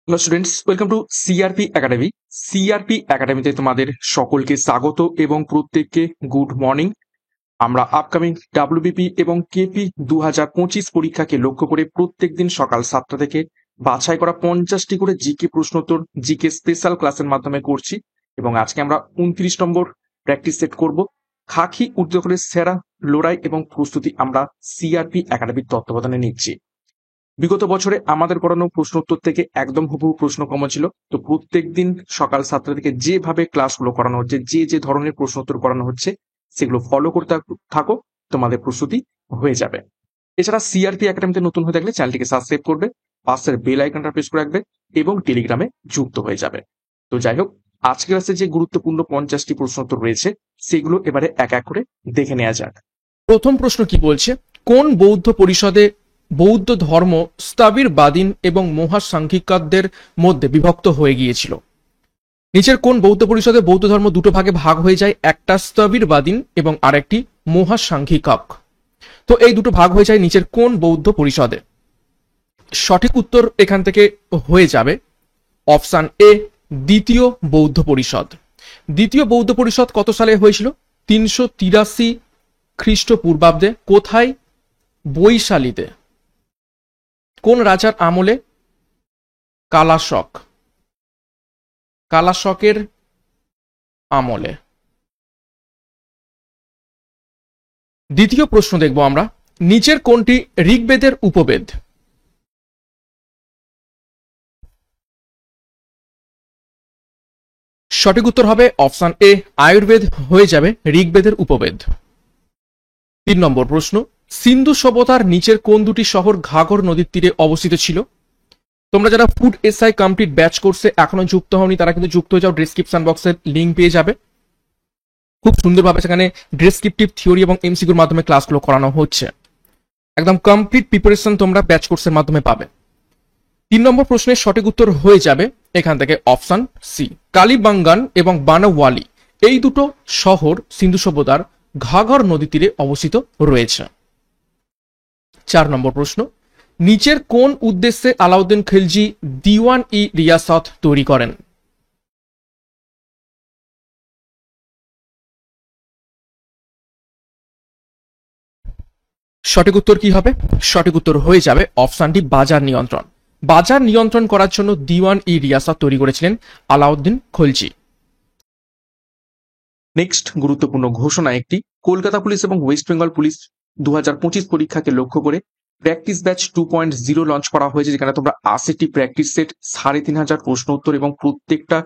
Hello students, welcome to CRP academy. CRP একাডেমিতে তোমাদের সকলকে স্বাগত এবং প্রত্যেককে গুড মর্নিং। আমরা আপকামিং ডাব্লিউবিপি এবং কেপি 2025 পরীক্ষাকে লক্ষ্য করে প্রত্যেকদিন সকাল 7টা থেকে বাছাই করা 50টি করে জিকে প্রশ্নোত্তর জিকে স্পেশাল ক্লাসের মাধ্যমে করছি এবং আজকে আমরা 29 নম্বর প্র্যাকটিস সেট করব। খাকি উদ্যোগের সেরা লড়াই এবং প্রস্তুতি আমরা সিআরপি একাডেমির তত্ত্বাবধানে নিচ্ছি। বিগত বছরে আমাদের করানো প্রশ্নোত্তর থেকে একদম হুবহু প্রশ্ন কমন ছিল। তো প্রত্যেকদিন সকাল 7টা থেকে যেভাবে ক্লাসগুলো করানো হচ্ছে, যে ধরনের প্রশ্নোত্তর করানো হচ্ছে, সেগুলো ফলো করতে থাকো, তোমাদের প্রস্তুতি হয়ে যাবে। এছাড়া সিআরপি একাডেমিতে নতুন হয়ে থাকলে চ্যানেলটিকে সাবস্ক্রাইব করবে, পাশের বেল আইকনটা প্রেস করে রাখবে এবং টেলিগ্রামে যুক্ত হয়ে যাবে। তো যাই হোক, আজকের ক্লাসে যে গুরুত্বপূর্ণ 50টি প্রশ্নোত্তর রয়েছে সেগুলো এবারে এক এক করে দেখে নেওয়া যাক। প্রথম প্রশ্ন কি বলছে? কোন বৌদ্ধ পরিষদে বৌদ্ধ ধর্ম স্থবিরবাদীন এবং মহাসাংঘিকদের মধ্যে বিভক্ত হয়ে গিয়েছিল? নিচের কোন বৌদ্ধ পরিষদে বৌদ্ধ ধর্ম দুটো ভাগে ভাগ হয়ে যায়? একটা স্থবিরবাদীন এবং আরেকটি মহাসাংঘিকক। তো এই দুটো ভাগ হয়ে যায় নিচের কোন বৌদ্ধ পরিষদে? সঠিক উত্তর এখান থেকে হয়ে যাবে অপশন এ, দ্বিতীয় বৌদ্ধ পরিষদ। দ্বিতীয় বৌদ্ধ পরিষদ কত সালে হয়েছিল? 383 খ্রিস্টপূর্বাব্দে। কোথায়? বৈশালীতে। কোন রাজার আমলে? কালাশক। কালাশকের আমলে। দ্বিতীয় প্রশ্ন দেখব আমরা। নিচের কোনটি ঋগ্বেদের উপবেদ? সঠিক উত্তর হবে অপশন এ, আয়ুর্বেদ হয়ে যাবে ঋগ্বেদের উপবেদ। 3 নম্বর প্রশ্ন। সিন্ধু সভ্যতার নিচের কোন দুটি শহর ঘাঘর নদীর তীরে অবস্থিত ছিল? তোমরা যারা ফুড এসআই কমপ্লিট ব্যাচ কোর্সে এখনো যুক্ত হওনি তারা কিন্তু যুক্ত হয়ে যাও, ডেসক্রিপশন বক্সের লিঙ্ক পেয়ে যাবে। খুব সুন্দরভাবে সেখানে ডেসক্রিপটিভ থিওরি এবং এমসিকিউর মাধ্যমে ক্লাসগুলো করানো হচ্ছে। একদম কমপ্লিট প্রিপারেশন তোমরা ব্যাচ কোর্সের মাধ্যমে পাবে। 3 নম্বর প্রশ্নের সঠিক উত্তর হয়ে যাবে এখান থেকে অপশন সি, কালিবাঙ্গান এবং বানাওয়ালি এই দুটো শহর সিন্ধু সভ্যতার ঘাঘর নদী তীরে অবস্থিত রয়েছে। 4 নম্বর প্রশ্ন। নিচের কোন উদ্দেশ্যে আলাউদ্দিন খিলজি দিওয়ান ই রিয়াসত তৈরি করেন? সঠিক উত্তর কি হবে? সঠিক উত্তর হয়ে যাবে অপশন ডি, বাজার নিয়ন্ত্রণ। বাজার নিয়ন্ত্রণ করার জন্য দিওয়ান ই রিয়াসত তৈরি করেছিলেন আলাউদ্দিন খিলজি। নেক্সট গুরুত্বপূর্ণ ঘোষণা একটি, কলকাতা পুলিশ এবং ওয়েস্ট বেঙ্গল পুলিশ 2025 পরীক্ষাকে লক্ষ্য করে প্র্যাকটিস ব্যাচ 2.0 লঞ্চ করা হয়েছে, যেখানে তোমরা 80টি প্র্যাকটিস সেট, 3500 প্রশ্ন উত্তর এবং প্রত্যেকটা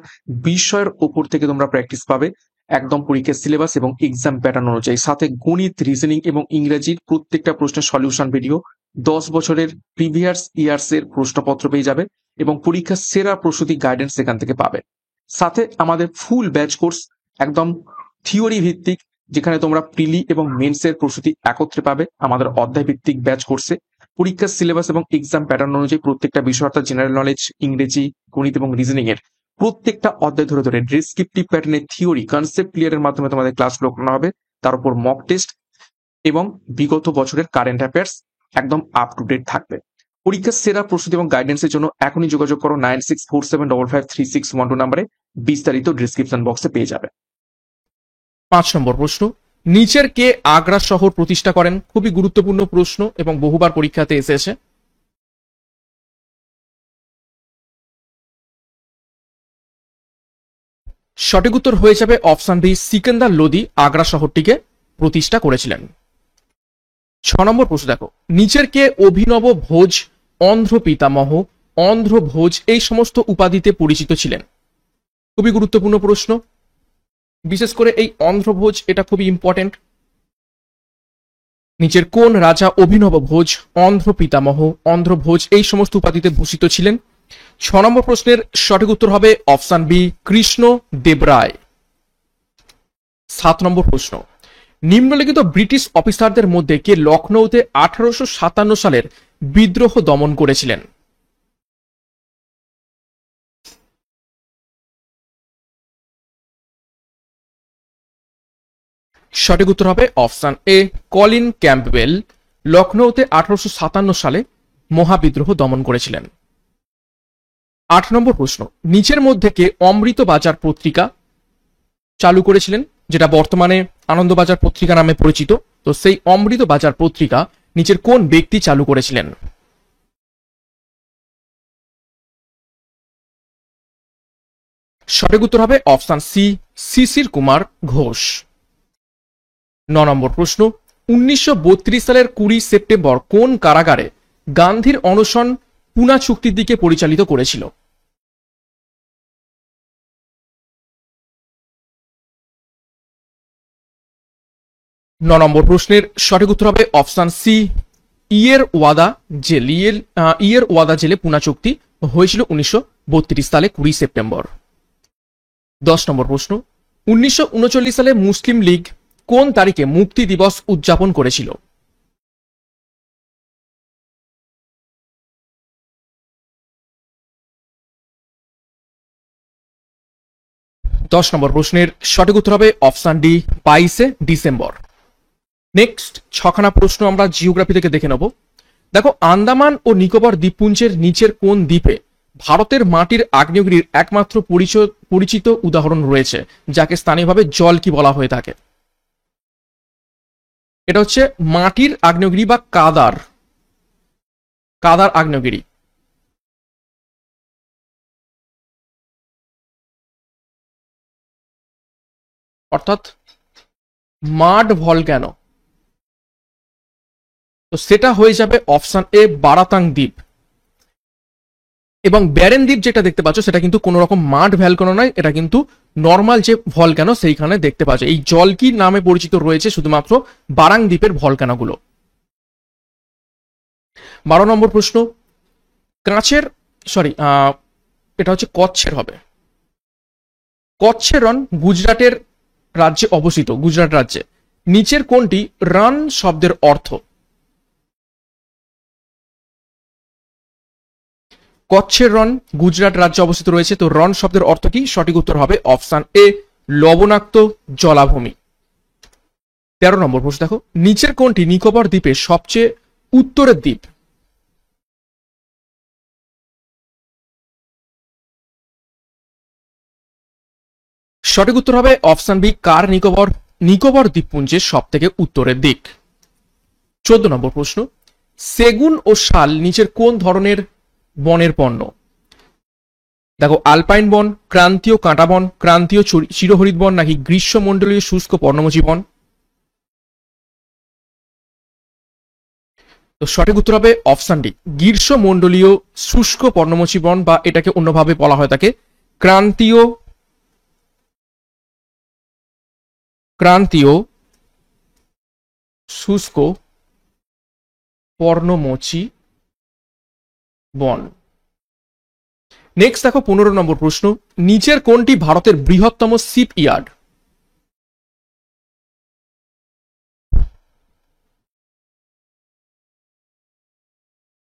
বিষয়ের ওপর থেকে তোমরা প্র্যাকটিস পাবে একদম পরীক্ষার সিলেবাস এবং এক্সাম প্যাটার্ন অনুযায়ী। সাথে গণিত, রিজনিং এবং ইংরেজির প্রত্যেকটা প্রশ্নের সলিউশন ভিডিও, 10 বছরের প্রিভিয়াস ইয়ার্স এর প্রশ্নপত্র পেয়ে যাবে এবং পরীক্ষার সেরা প্রস্তুতি গাইডেন্স এখান থেকে পাবে। সাথে আমাদের ফুল ব্যাচ কোর্স একদম থিওরি ভিত্তিক, যেখানে তোমরা প্রিলি এবং মেন্সের প্রস্তুতি একত্রে পাবে আমাদের অধ্যায় ভিত্তিক ব্যাচ কোর্সে। পরীক্ষার সিলেবাস এবং এক্সাম প্যাটার্ন অনুযায়ী প্রত্যেকটা বিষয় অর্থাৎ জেনারেল নলেজ, ইংরেজি, গণিত এবং রিজনিং এর প্রত্যেকটা অধ্যায় ধরে ধরে ডেসক্রিপটিভ প্যাটার্নের থিওরি কনসেপ্ট ক্লিয়ারের মাধ্যমে তোমাদের ক্লাসগুলো করানো হবে। তার উপর মক টেস্ট এবং বিগত বছরের কারেন্ট অ্যাফেয়ার্স একদম আপ টু ডেট থাকবে। পরীক্ষার সেরা প্রস্তুতি এবং গাইডেন্সের জন্য এখনই যোগাযোগ করো 9647553612 নম্বরে, বিস্তারিত ডেসক্রিপশন বক্সে পেয়ে যাবে। 5 নম্বর প্রশ্ন। নিচের কে আগ্রা শহর প্রতিষ্ঠা করেন? খুবই গুরুত্বপূর্ণ প্রশ্ন এবং বহুবার পরীক্ষাতে এসেছে। সঠিক উত্তর হয়ে যাবে অপশন বি, সিকান্দার লোদি আগ্রা শহরটিকে প্রতিষ্ঠা করেছিলেন। 6 নম্বর প্রশ্ন দেখো। নিচের কে অভিনব ভোজ, অন্ধ্র পিতামহ, অন্ধ্র ভোজ এই সমস্ত উপাধিতে পরিচিত ছিলেন? খুবই গুরুত্বপূর্ণ প্রশ্ন, বিশেষ করে এই অন্ধ্রভোজ এটা খুবই ইম্পর্টেন্ট। নিচের কোন রাজা অভিনব ভোজ, অন্ধ্র পিতামহ, অন্ধ্রভোজ এই সমস্ত উপাধিতে ভূষিত ছিলেন? 6 নম্বর প্রশ্নের সঠিক উত্তর হবে অপশন বি, কৃষ্ণ দেবরায়। 7 নম্বর প্রশ্ন। নিম্নলিখিত ব্রিটিশ অফিসারদের মধ্যে কে লখনৌতে 1857 সালের বিদ্রোহ দমন করেছিলেন? সঠিক উত্তর হবে অপশন এ, কলিন ক্যাম্পবেল লখনৌতে 1857 সালে মহাবিদ্রোহ দমন করেছিলেন। 8 নম্বর প্রশ্ন, নিচের মধ্যে কে অমৃত বাজার পত্রিকা চালু করেছিলেন, যেটা বর্তমানে আনন্দবাজার পত্রিকা নামে পরিচিত। তো সেই অমৃত বাজার পত্রিকা নিচের কোন ব্যক্তি চালু করেছিলেন? সঠিক উত্তর হবে অপশন সি, শিশির কুমার ঘোষ। 9 নম্বর প্রশ্ন, 1932 সালের 20 সেপ্টেম্বর কোন কারাগারে গান্ধীর অনশন পুনা চুক্তির দিকে পরিচালিত করেছিল? ন নম্বর প্রশ্নের সঠিক উত্তর হবে অপশন সি, ইয়ের ওয়াদা জেল। ইয়ের ওয়াদা জেলে পুনা চুক্তি হয়েছিল 1932 সালে 20 সেপ্টেম্বর। 10 নম্বর প্রশ্ন, 1939 সালে মুসলিম লীগ কোন তারিখে মুক্তি দিবস উদযাপন করেছিল? দশ নম্বর প্রশ্নের সঠিক উত্তর হবে অপশন ডি, 22 ডিসেম্বর। নেক্সট 6খানা প্রশ্ন আমরা জিওগ্রাফি থেকে দেখে নেব। দেখো, আন্দামান ও নিকোবর দ্বীপপুঞ্জের নিচের কোন দ্বীপে ভারতের মাটির আগ্নেয়গিরির একমাত্র পরিচিত উদাহরণ রয়েছে, যাকে স্থানীয়ভাবে জল কি বলা হয়ে থাকে? এটা হচ্ছে মাটির আগ্নেয়গিরি বা কাদার আগ্নেয়গিরি। অর্থাৎ মাড ভলক্যানো। তো সেটা হয়ে যাবে অপশন এ, বারাতাং দ্বীপ। এবং ব্যারেন দ্বীপ যেটা দেখতে পাচ্ছ সেটা কিন্তু কোনো রকম মাড ভলক্যানো নয়, এটা কিন্তু নর্মাল যে ভলক্যানো সেইখানে দেখতে পাচ্ছ। এই জল কি নামে পরিচিত রয়েছে শুধুমাত্র বারাং দ্বীপের ভলক্যানোগুলো। 12 নম্বর প্রশ্ন, এটা হচ্ছে কচ্ছের হবে। কচ্ছের রন গুজরাটের রাজ্যে অবস্থিত, গুজরাট রাজ্যে। নিচের কোনটি রন শব্দের অর্থ? কচ্ছের রন গুজরাট রাজ্যে অবস্থিত রয়েছে, তো রন শব্দের অর্থ কি? সঠিক উত্তর হবে অপশন এ, লবণাক্ত জলাভূমি। 13 নম্বর প্রশ্ন দেখো, নিচের কোনটি নিকোবর দ্বীপের সবচেয়ে উত্তরের দ্বীপ? সঠিক উত্তর হবে অপশন বি, কার নিকোবর। নিকোবর দ্বীপপুঞ্জের সব থেকে উত্তরের দিক। 14 নম্বর প্রশ্ন, সেগুন ও শাল নিচের কোন ধরনের বনের পণ্য? দেখো, আলপাইন বন, ক্রান্তীয় কাঁটা বন, ক্রান্তীয় চিরহরিৎ বন, নাকি গ্রীষ্মমণ্ডলীয় শুষ্ক পর্ণমোচী বন? তো সঠিক উত্তর হবে অপশন ডি, গ্রীষ্মমণ্ডলীয় শুষ্ক পর্ণমোচী বন, বা এটাকে অন্যভাবে বলা হয় থাকে ক্রান্তীয় শুষ্ক পর্ণমোচী বন। নেক্সট দেখো 15 নম্বর প্রশ্ন, নিচের কোনটি ভারতের বৃহত্তম শিপ ইয়ার্ড?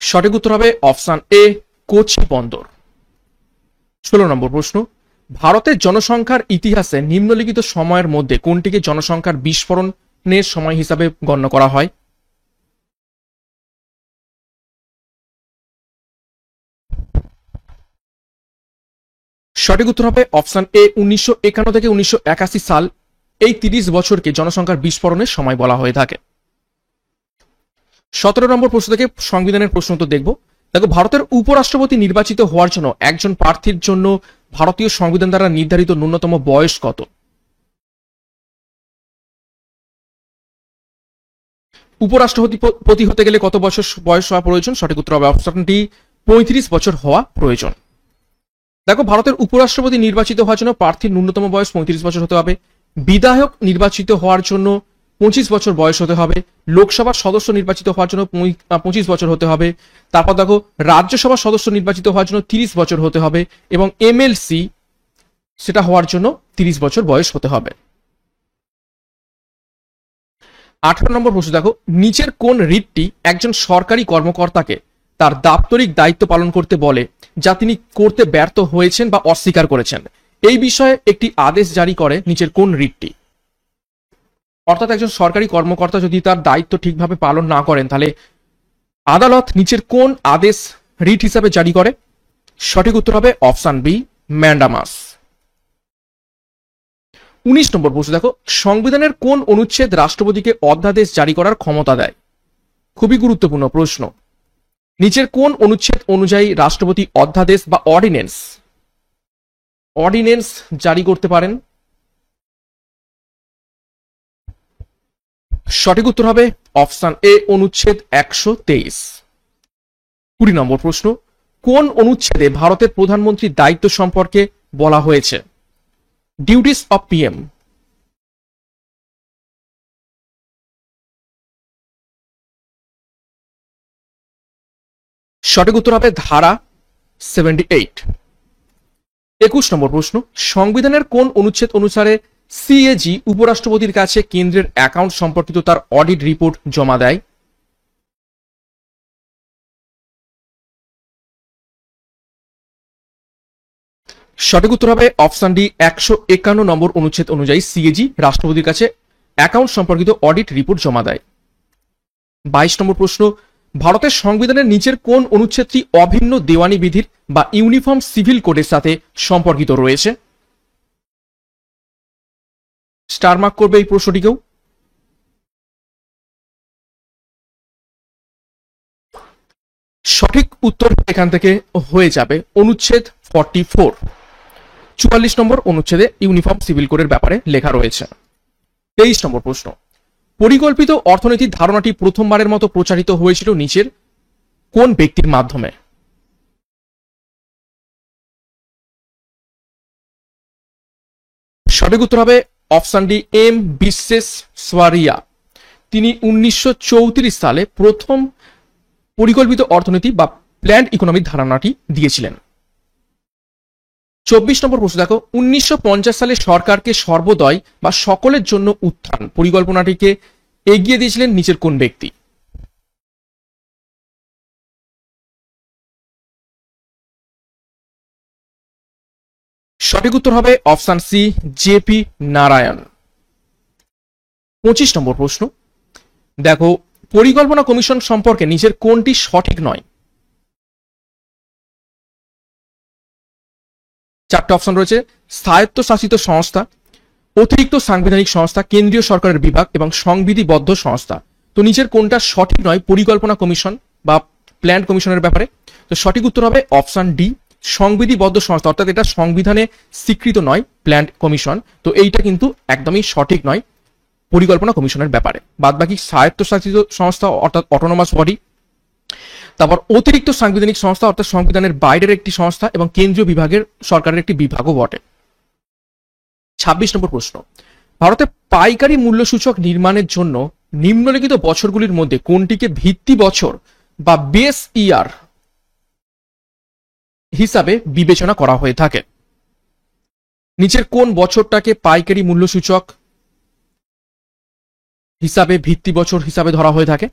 সঠিক উত্তর হবে অপশন এ, কোচি বন্দর। 16 নম্বর প্রশ্ন, ভারতের জনসংখ্যার ইতিহাসে নিম্নলিখিত সময়ের মধ্যে কোনটিকে জনসংখ্যার বিস্ফোরণের সময় হিসাবে গণ্য করা হয়? সঠিক উত্তর হবে অপশন এ, 1951 থেকে 1981 সাল। এই 30 বছরকে জনসংখ্যার বিস্ফোরণের সময় বলা হয়ে থাকে। 17 নম্বর প্রশ্ন থেকে সংবিধানের প্রশ্ন তো দেখবো। দেখো, ভারতের উপরাষ্ট্রপতি নির্বাচিত হওয়ার জন্য একজন প্রার্থীর জন্য ভারতীয় সংবিধান দ্বারা নির্ধারিত ন্যূনতম বয়স কত? উপরাষ্ট্রপতি হতে গেলে কত বছর বয়স হওয়া প্রয়োজন? সঠিক উত্তর হবে অপশন ডি, 35 বছর হওয়া প্রয়োজন। দেখো, ভারতের উপরাষ্ট্রপতি নির্বাচিত হওয়ার জন্য প্রার্থীর ন্যূনতম বয়স 35 বছর হতে হবে। বিধায়ক নির্বাচিত হওয়ার জন্য 25 বছর বয়স হতে হবে। লোকসভার সদস্য নির্বাচিত হওয়ার জন্য 25 বছর হতে হবে। তারপর দেখো, রাজ্যসভার সদস্য নির্বাচিত হওয়ার জন্য 30 বছর হতে হবে, এবং এমএলসি সেটা হওয়ার জন্য 30 বছর বয়স হতে হবে। 18 নম্বর প্রশ্ন দেখো, নিচের কোন রিটটি একজন সরকারি কর্মকর্তাকে তার দাপ্তরিক দায়িত্ব পালন করতে বলে যা তিনি করতে ব্যর্থ হয়েছেন বা অস্বীকার করেছেন? এই বিষয়ে একটি আদেশ জারি করে নিচের কোন রিটটি? অর্থাৎ একজন সরকারি কর্মকর্তা যদি তার দায়িত্ব ঠিকভাবে পালন না করেন, তাহলে আদালত নিচের কোন আদেশ রিট হিসাবে জারি করে? সঠিক উত্তর হবে অপশন বি, ম্যান্ডামাস। 19 নম্বর প্রশ্ন দেখো, সংবিধানের কোন অনুচ্ছেদ রাষ্ট্রপতিকে অধ্যাদেশ জারি করার ক্ষমতা দেয়? খুবই গুরুত্বপূর্ণ প্রশ্ন। নিচের কোন অনুচ্ছেদ অনুযায়ী রাষ্ট্রপতি অধ্যাদেশ বা অর্ডিন্যান্স জারি করতে পারেন? সঠিক উত্তর হবে অপশন এ, অনুচ্ছেদ 123। 20 নম্বর প্রশ্ন, কোন অনুচ্ছেদে ভারতের প্রধানমন্ত্রীর দায়িত্ব সম্পর্কে বলা হয়েছে? Duties of PM. সঠিক উত্তর হবে ধারা 78। 21 নম্বর প্রশ্ন, সংবিধানের কোন অনুচ্ছেদ অনুসারে সিএজি উপরাষ্ট্রপতির কাছে কেন্দ্রের অ্যাকাউন্ট সম্পর্কিত তার অডিট রিপোর্ট জমা দেয়? সঠিক উত্তর হবে অপশন ডি, 151 নম্বর অনুচ্ছেদ অনুযায়ী সিএজি রাষ্ট্রপতির কাছে অ্যাকাউন্ট সম্পর্কিত অডিট রিপোর্ট জমা দেয়। 22 নম্বর প্রশ্ন, ভারতের সংবিধানের নিচের কোন অনুচ্ছেদটি অভিন্ন দেওয়ানি বিধির বা ইউনিফর্ম সিভিল কোডের সাথে সম্পর্কিত রয়েছে? স্টার মার্ক করবে এই প্রশ্নটিকেও। সঠিক উত্তর এখান থেকে হয়ে যাবে অনুচ্ছেদ 44। 44 নম্বর অনুচ্ছেদে ইউনিফর্ম সিভিল কোডের ব্যাপারে লেখা রয়েছে। 23 নম্বর প্রশ্ন, পরিকল্পিত অর্থনীতির ধারণাটি প্রথমবারের মতো প্রচারিত হয়েছিল নিচের কোন ব্যক্তির মাধ্যমে? সঠিক উত্তর হবে অপশন ডি, এম বিশ্বেশ্বরাইয়া। তিনি 1934 সালে প্রথম পরিকল্পিত অর্থনীতি বা প্ল্যান্ড ইকোনমির ধারণাটি দিয়েছিলেন। 24 নম্বর প্রশ্ন দেখো, 1950 সালে সরকারকে সর্বদয় বা সকলের জন্য উত্থান পরিকল্পনাটিকে এগিয়ে দিয়েছিলেন নিচের কোন ব্যক্তি? সঠিক উত্তর হবে অপশন সি, জেপি নারায়ণ। 25 নম্বর প্রশ্ন দেখো, পরিকল্পনা কমিশন সম্পর্কে নিচের কোনটি সঠিক নয়? চারটে অপশন রয়েছে, স্বায়ত্তশাসিত সংস্থা, অতিরিক্ত সাংবিধানিক সংস্থা, কেন্দ্রীয় সরকারের বিভাগ এবং সংবিধিবদ্ধ সংস্থা। তো নিচের কোনটা সঠিক নয় পরিকল্পনা কমিশন বা প্ল্যান কমিশনের ব্যাপারে? তো সঠিক উত্তর হবে অপশন ডি, সংবিধিবদ্ধ সংস্থা, অর্থাৎ এটা সংবিধানে স্বীকৃত নয় প্ল্যান কমিশন। তো এইটা কিন্তু একদমই সঠিক নয় পরিকল্পনা কমিশনের ব্যাপারে। বাদবাকি স্বায়ত্তশাসিত সংস্থা অর্থাৎ অটোনমাস বডি, তারপর অতিরিক্ত সাংবিধানিক সংস্থা অর্থাৎ সংবিধানের বাইরের একটি সংস্থা এবং কেন্দ্রীয় বিভাগের সরকারের একটি বিভাগও বটে। 26 নম্বর প্রশ্ন, ভারতে পাইকারি মূল্যসূচক নির্মাণের জন্য নিম্নলিখিত বছরগুলির মধ্যে কোনটিকে ভিত্তি বছর বা বেস ইয়ার হিসাবে বিবেচনা করা হয়ে থাকে? নিচের কোন বছরটাকে পাইকারি মূল্যসূচক হিসাবে ভিত্তি বছর হিসাবে ধরা হয়ে থাকে?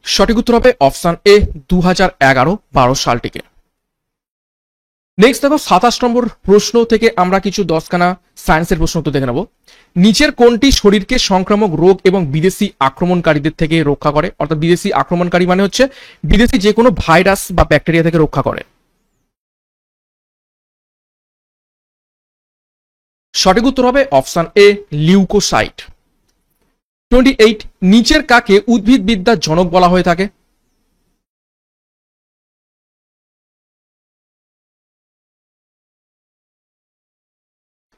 সঠিক উত্তর হবে অপশন এ, 2011-12 সালটিকে। নেক্সট দেখো 27 নম্বর প্রশ্ন থেকে আমরা কিছু 10খানা সায়েন্সের প্রশ্ন উত্তর দেখে নেব। নিচের কোনটি শরীরকে সংক্রামক রোগ এবং বিদেশি আক্রমণকারীদের থেকে রক্ষা করে? অর্থাৎ বিদেশি আক্রমণকারী মানে হচ্ছে বিদেশি যে কোনো ভাইরাস বা ব্যাকটেরিয়া থেকে রক্ষা করে। সঠিক উত্তর হবে অপশন এ, লিউকোসাইট। 28, নিচের কাকে উদ্ভিদবিদ্যার জনক বলা হয়ে থাকে?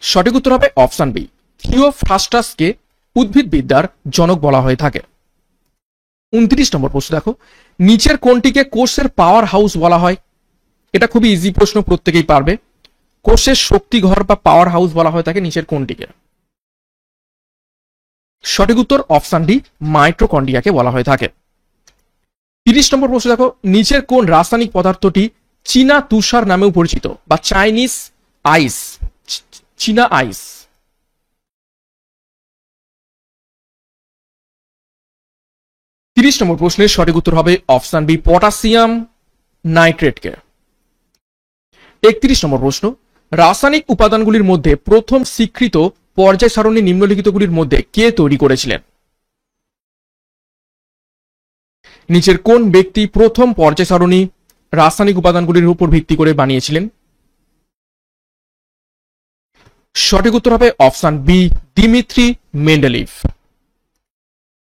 সঠিক উত্তর হবে অপশন বি, থিওফ্রাস্টাসকে উদ্ভিদবিদ্যার জনক বলা হয়ে থাকে। 29 নম্বর প্রশ্ন দেখো, নিচের কোনটিকে কোষের পাওয়ার হাউস বলা হয়? এটা খুবই ইজি প্রশ্ন, প্রত্যেকেই পারবে। কোষের শক্তিঘর বা পাওয়ার হাউস বলা হয়ে থাকে নিচের কোনটিকে? সঠিক উত্তর অপশন ডি, মাইটোকন্ড্রিয়াকে বলা হয়ে থাকে। 30 নম্বর প্রশ্ন দেখো, নিচের কোন রাসায়নিক পদার্থটি চীনা তুষার নামেও পরিচিত বা চাইনিজ আইস, চীনা আইস? নম্বর প্রশ্নের সঠিক উত্তর হবে অপশন বি, পটাশিয়াম নাইট্রেটকে। 31 নম্বর প্রশ্ন, রাসায়নিক উপাদানগুলির মধ্যে প্রথম স্বীকৃত পর্যায় সারণী নিম্নলিখিতগুলির মধ্যে কে তৈরি করেছিলেন? নিচের কোন ব্যক্তি প্রথম পর্যায় সারণী রাসায়নিক উপাদানগুলির উপর ভিত্তি করে বানিয়েছিলেন? সঠিক উত্তর হবে অপশন বি, দিমিত্রি মেন্ডেলিভ।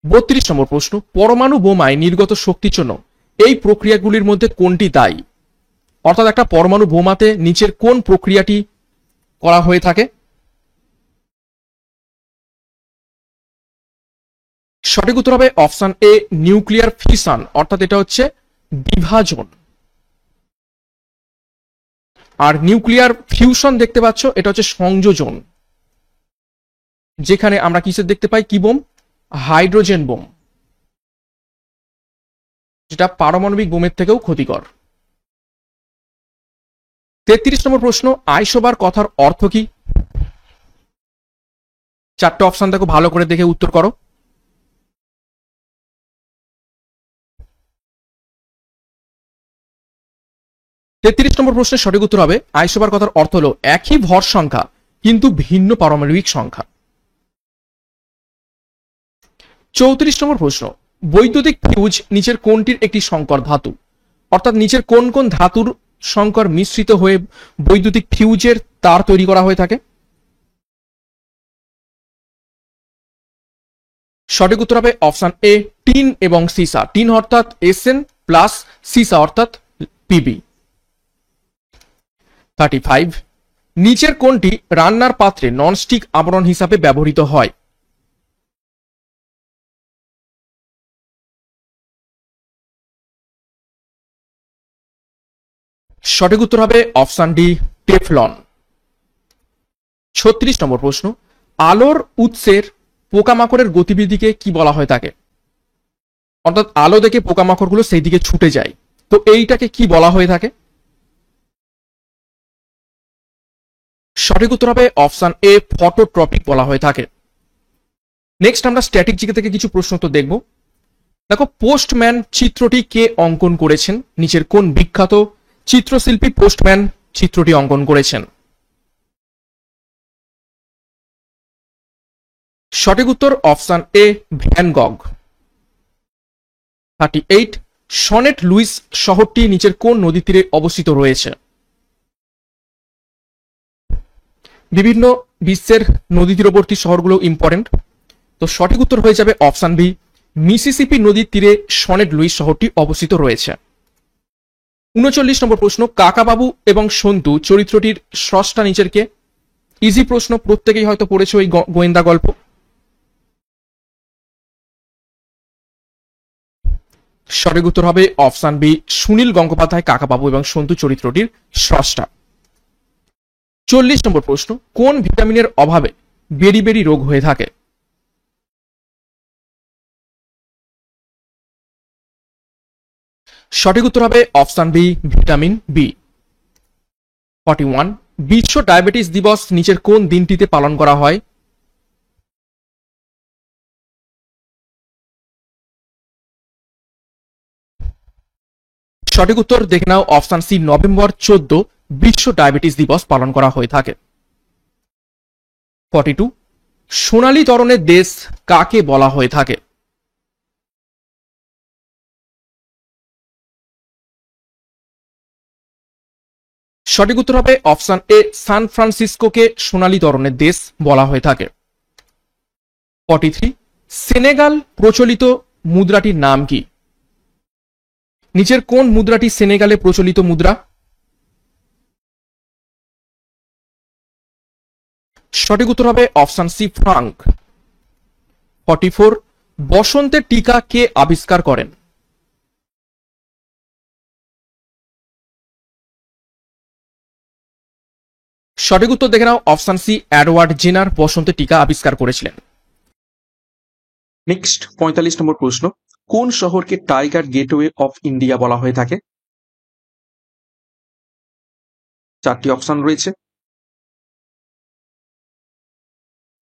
32 নম্বর প্রশ্ন, পরমাণু বোমায় নির্গত শক্তির জন্য এই প্রক্রিয়াগুলির মধ্যে কোনটি দায়ী? অর্থাৎ একটা পরমাণু বোমাতে নিচের কোন প্রক্রিয়াটি করা হয়ে থাকে? সঠিক উত্তর হবে অপশন এ, নিউক্লিয়ার ফিশন, অর্থাৎ এটা হচ্ছে বিভাজন। আর নিউক্লিয়ার ফিউশন দেখতে পাচ্ছ, এটা হচ্ছে সংযোজন, যেখানে আমরা কিসের দেখতে পাই? কি বোম? হাইড্রোজেন বোম, যেটা পারমাণবিক বোমের থেকেও ক্ষতিকর। 33 নম্বর প্রশ্ন, আইসোবার কথার অর্থ কি? চারটে অপশন দেখো, ভালো করে দেখে উত্তর করো। তেত্রিশ নম্বর প্রশ্নের সঠিক উত্তর হবে আইসোবার কথার অর্থ হলো একই ভর সংখ্যা কিন্তু ভিন্ন পারমাণবিক সংখ্যা। 34 নম্বর প্রশ্ন, বৈদ্যুতিক ফিউজ নিচের কোনটির একটি সংকর ধাতু? অর্থাৎ নিচের কোন কোন ধাতুর সংকর মিশ্রিত হয়ে বৈদ্যুতিক ফিউজের তার তৈরি করা হয়ে থাকে? সঠিক উত্তর হবে অপশন এ, টিন এবং সিসা। টিন অর্থাৎ এসএন প্লাস সিসা অর্থাৎ পিবি। 35, নিচের কোনটি রান্নার পাত্রে ননস্টিক আবরণ হিসাবে ব্যবহৃত হয়? সঠিক উত্তর হবে অপশন ডি, টেফলন। 36 নম্বর প্রশ্ন, আলোর উৎসের পোকামাকড়ের গতিবিধিকে কি বলা হয় থাকে? অর্থাৎ আলো দেখে পোকামাকড়গুলো সেই দিকে ছুটে যায়, তো এইটাকে কি বলা হয়ে থাকে? সঠিক উত্তর হবে অপশন এ, ফটোট্রপিক বলা হয়ে থাকে। নেক্সট আমরা স্ট্যাটিক জিকে থেকে কিছু প্রশ্ন তো দেখব। দেখো, পোস্টম্যান চিত্রটি কে অঙ্কন করেছেন? নিচের কোন বিখ্যাত চিত্রশিল্পী পোস্টম্যান চিত্রটি অঙ্কন করেছেন? সঠিক উত্তর option A, Van Gogh. 38, Saint Louis শহরটি নিচের কোন নদী তীরে অবস্থিত রয়েছে? বিভিন্ন বিশ্বের নদী তীরবর্তী শহরগুলো ইম্পর্টেন্ট, তো সঠিক উত্তর হয়ে যাবে অপশন বি, মিসিসিপি নদীর তীরে সনেট লুইস শহরটি অবস্থিত রয়েছে। 39 নম্বর প্রশ্ন, কাকাবাবু এবং সন্তু চরিত্রটির স্রষ্টা নিচের কে? ইজি প্রশ্ন, প্রত্যেকেই হয়তো পড়েছো এই গোয়েন্দা গল্প। সঠিক উত্তর হবে অপশন বি, সুনীল গঙ্গোপাধ্যায় কাকাবাবু এবং সন্তু চরিত্রটির স্রষ্টা। 40 নম্বর প্রশ্ন, কোন ভিটামিনের অভাবে বেরি বেরি রোগ হয়ে থাকে? সঠিক উত্তর হবে অপশন বি, ভিটামিন বি। 41, বিশ্ব ডায়াবেটিস দিবস নিচের কোন দিনটিতে পালন করা হয়? সঠিক উত্তর দেখে নাও অপশন সি, নভেম্বর 14 বিশ্ব ডায়াবেটিস দিবস পালন করা হয়ে থাকে। 42, সোনালী তরণের দেশ কাকে বলা হয়ে থাকে? সঠিক উত্তর হবে অপশন এ, সান ফ্রান্সিসকোকে সোনালী তরণের দেশ বলা হয়ে থাকে। 43, সেনেগাল প্রচলিত মুদ্রাটির নাম কি? নিচের কোন মুদ্রাটি সেনেগালে প্রচলিত মুদ্রা? সঠিক উত্তর হবে অপশন সি, ফ্রাঙ্ক। 44, বসন্তের টিকা কে আবিষ্কার করেন? সঠিক উত্তর দেখে নাও অপশন সি, এডওয়ার্ড জেনার বসন্তের টিকা আবিষ্কার করেছিলেন। নেক্সট 45 নম্বর প্রশ্ন, কোন শহরকে টাইগার গেটওয়ে অফ ইন্ডিয়া বলা হয়ে থাকে? চারটি অপশন রয়েছে,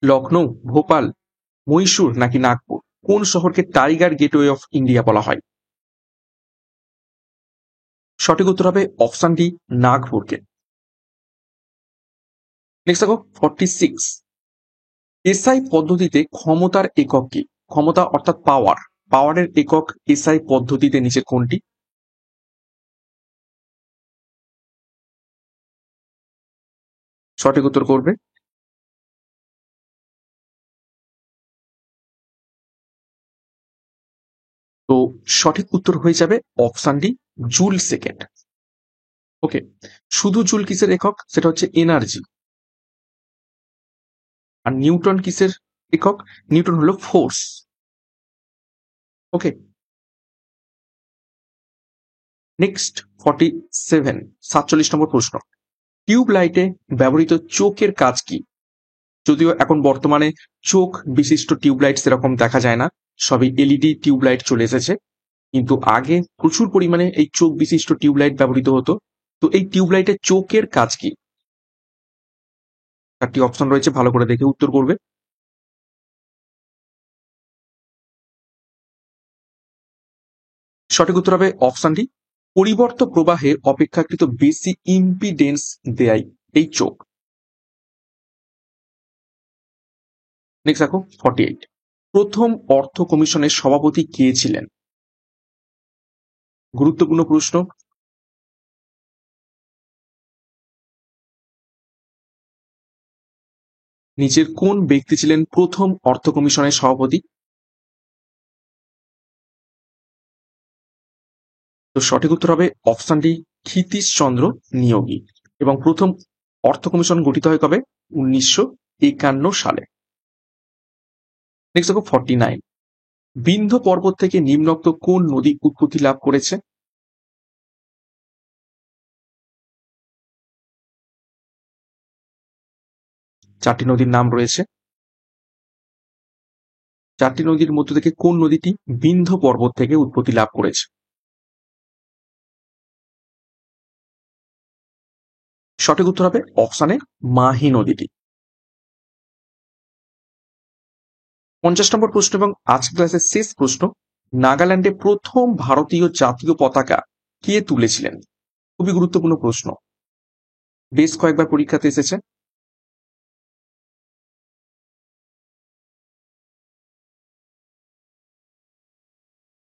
লখনৌ, ভোপাল, মহীশূর নাকি নাগপুর। কোন শহরকে টাইগার গেটওয়ে অফ ইন্ডিয়া বলা হয়? সঠিক উত্তর হবে অপশন ডি, নাগপুরকে। নেক্সট দেখো 46, এসআই পদ্ধতিতে ক্ষমতার একক কি? ক্ষমতা অর্থাৎ পাওয়ারের একক এসআই পদ্ধতিতে নিচের কোনটি? সঠিক উত্তর করবে। তো সঠিক উত্তর হয়ে যাবে অপশন ডি, জুল সেকেন্ড। ওকে, শুধু জুল কিসের একক? সেটা হচ্ছে এনার্জি। আর নিউটন কিসের একক? নিউটন হলো ফোর্স। ওকে, নেক্সট 47 নম্বর প্রশ্ন। টিউব লাইটে ব্যবহৃত চোখের কাজ কি? যদিও এখন বর্তমানে চোখ বিশিষ্ট টিউবলাইট সেরকম দেখা যায় না, সবই এলইডি টিউবলাইট চলে এসেছে, কিন্তু আগে প্রচুর পরিমাণে এই চোখ বিশিষ্ট টিউবলাইট ব্যবহৃত হতো। তো এই টিউবলাইটের চোখের কাজ কি? 4টি অপশন রয়েছে, ভালো করে দেখে উত্তর করবে। সঠিক উত্তর হবে অপশন ডি, পরিবর্ত প্রবাহে অপেক্ষাকৃত বেশি ইম্পিডেন্স দেয় এই চোখ। নেক্সট দেখো 48, প্রথম অর্থ কমিশনের সভাপতি কে ছিলেন? গুরুত্বপূর্ণ প্রশ্ন। নিচের কোন ব্যক্তি ছিলেন প্রথম অর্থ কমিশনের সভাপতি? তো সঠিক উত্তর হবে অপশন ডি, ক্ষিতীশ চন্দ্র নিয়োগী। এবং প্রথম অর্থ কমিশন গঠিত হয় কবে? 1951 সালে। নেক্সট দেখো 49, বিন্ধ্য পর্বত থেকে নিম্নোক্ত কোন নদী উৎপত্তি লাভ করেছে? চারটি নদীর নাম রয়েছে, চারটি নদীর মধ্য থেকে কোন নদীটি বিন্ধ্য পর্বত থেকে উৎপত্তি লাভ করেছে? সঠিক উত্তর হবে অপশানে মাহি নদীটি। 50 নম্বর প্রশ্ন এবং আজকের ক্লাসের শেষ প্রশ্ন। নাগাল্যান্ডে প্রথম ভারতীয় জাতীয় পতাকা কে তুলেছিলেন? খুবই গুরুত্বপূর্ণ প্রশ্ন, বেশ কয়েকবার পরীক্ষাতে এসেছে।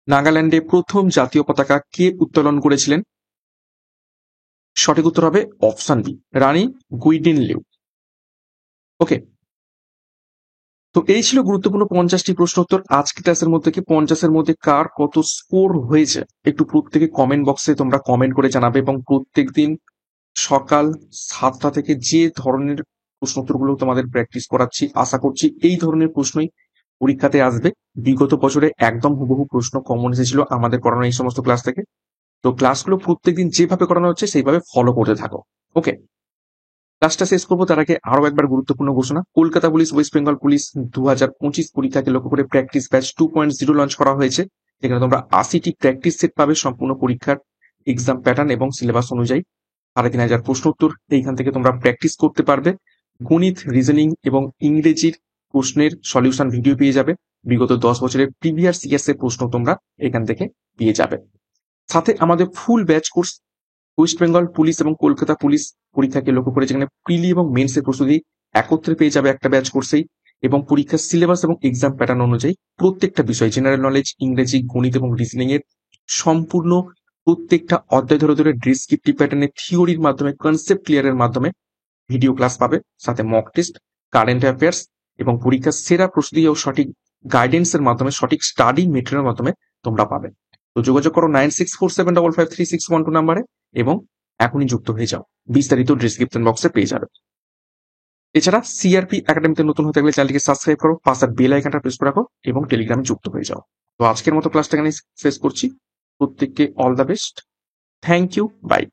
নাগাল্যান্ডে প্রথম জাতীয় পতাকা কে উত্তোলন করেছিলেন? সঠিক উত্তর হবে অপশন বি, রানী গুইডিনলিউ। ওকে, তো এই ছিল গুরুত্বপূর্ণ 50টি প্রশ্ন উত্তর। আজকে ক্লাসের মধ্যে কি 50-এর মধ্যে কার কত স্কোর হয়েছে একটু প্রত্যেকে কমেন্ট বক্সে তোমরা কমেন্ট করে জানাবে। এবং প্রত্যেক দিন সকাল 7টা থেকে যে ধরনের প্রশ্ন উত্তরগুলো তোমাদের প্র্যাকটিস করাচ্ছি, আশা করছি এই ধরনের প্রশ্নই পরীক্ষাতে আসবে। বিগত বছরে একদম হুবহু প্রশ্ন কমন এসেছিল আমাদের করানো এই সমস্ত ক্লাস থেকে। তো ক্লাসগুলো প্রত্যেকদিন যেভাবে করানো হচ্ছে সেইভাবে ফলো করতে থাকো। ওকে, ক্লাসটা শেষ করবো তার আগে আরো একবার গুরুত্বপূর্ণ ঘোষণা। Kolkata police, West Bengal police 2025 পরীক্ষাকে লক্ষ্য করে প্র্যাকটিস ব্যাচ 2.0 লঞ্চ করা হয়েছে, যেখানে তোমরা 80টি প্র্যাকটিস সেট পাবে সম্পূর্ণ পরীক্ষার এক্সাম প্যাটার্ন এবং সিলেবাস অনুযায়ী। 3500 প্রশ্ন উত্তর এইখান থেকে তোমরা প্র্যাকটিস করতে পারবে। গণিত, রিজনিং এবং ইংরেজির প্রশ্নের সলিউশন ভিডিও পেয়ে যাবে। বিগত 10 বছরের প্রিভিয়াস ইয়ার্স এর প্রশ্ন তোমরা এখান থেকে পেয়ে যাবে। সাথে আমাদের ফুল batch course West Bengal police এবং কলকাতা পুলিশ পরীক্ষাকে লক্ষ্য করে, যেখানে প্রিলি এবং মেন্সের প্রস্তুতি একত্রে পেয়ে যাবে একটা ব্যাচ কোর্সেই। এবং পরীক্ষার সিলেবাস এবং এক্সাম প্যাটার্ন অনুযায়ী প্রত্যেকটা বিষয়, জেনারেল নলেজ, ইংরেজি, গণিত এবং রিজনিং এর সম্পূর্ণ প্রত্যেকটা অধ্যায় ধরে ধরে ডিসক্রিপটিভ প্যাটার্নের থিওরির মাধ্যমে, কনসেপ্ট ক্লিয়ারের মাধ্যমে ভিডিও ক্লাস পাবে। সাথে মক টেস্ট, কারেন্ট অ্যাফেয়ার্স এবং পরীক্ষার সেরা প্রস্তুতি ও সঠিক গাইডেন্সের মাধ্যমে, সঠিক স্টাডি মেটেরিয়ালের মাধ্যমে তোমরা পাবে। তো যোগাযোগ করো 9647553612 নাম্বারে এবং এখনই যুক্ত হয়ে যাও। বিস্তারিত ডিসক্রিপশন বক্সে পেয়ে যাবে। এছাড়া সিআরপি একাডেমিতে নতুন হতে গেলে চ্যানেলটিকে সাবস্ক্রাইব করো, পাশের বেল আইকনটা প্রেস করে রাখো এবং টেলিগ্রামে যুক্ত হয়ে যাও। তো আজকের মতো ক্লাসটা এখানে শেষ করছি। প্রত্যেককে all the best. Thank you, by.